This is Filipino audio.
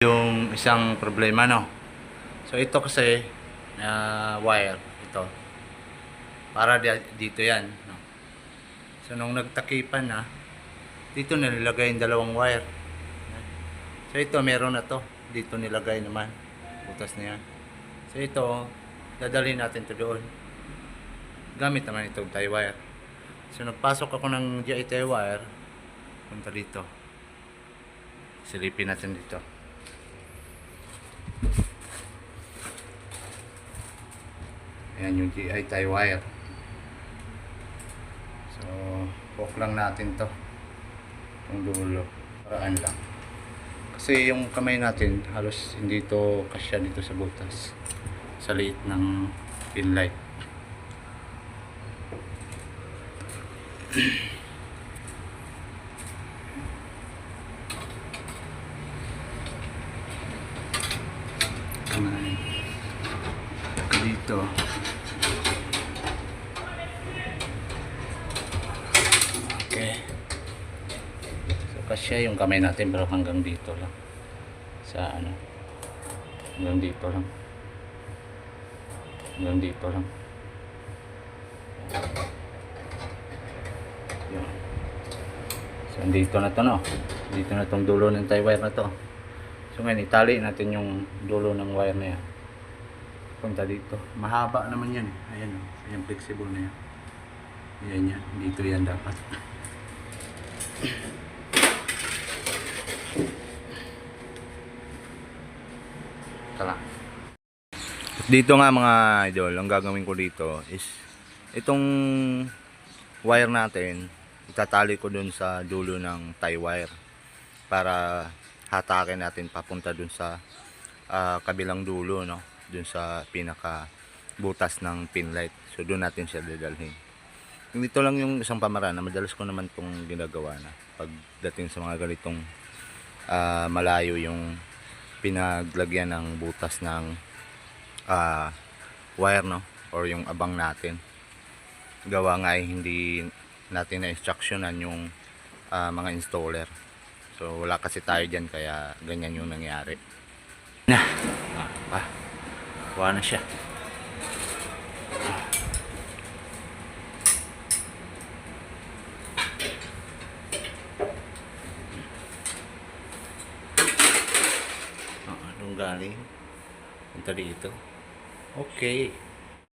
Yung isang problema, no? So ito kasi wire ito para dito yan, no? So nung nagtakipan na dito nilagay yung dalawang wire. So ito meron na to, dito nilagay naman butas na yan. So ito dadalhin natin to doon gamit naman itong tie wire. So nagpasok ako ng GI tie wire punta dito, silipin natin dito. Ayan yung GI tie wire. So, hook lang natin to. Itong dulo. Paraan lang. Kasi yung kamay natin, halos hindi to kasya dito sa butas. Sa liit ng pin light. Kamay. Dito. Okay. So kasya yung kamay natin pero hanggang dito lang. Sa ano. Hanggang dito lang. Hanggang dito lang. Yun. So dito na to, no. Dito na tong dulo ng tie wire na to. So ngayon itali natin yung dulo ng wire na yan. Punta dito. Mahaba naman yan. Ayan, ayan flexible na yan. Ayan yan. Dito yan dapat. Tala. Dito nga mga idol, ang gagawin ko dito is itong wire natin, itatali ko dun sa dulo ng tie wire para hatakin natin papunta dun sa kabilang dulo, no? Dun sa pinaka butas ng pin light. So doon natin siya dadalhin. Dito lang yung isang pamaraan na madalas ko naman itong ginagawa na pagdating sa mga ganitong malayo yung pinaglagyan ng butas ng wire, no? Or yung abang natin. Gawa nga ay hindi natin na-instructionan yung mga installer. So wala kasi tayo dyan kaya ganyan yung nangyari. Kuha na siya. Anong galing? Punta dito. Okay.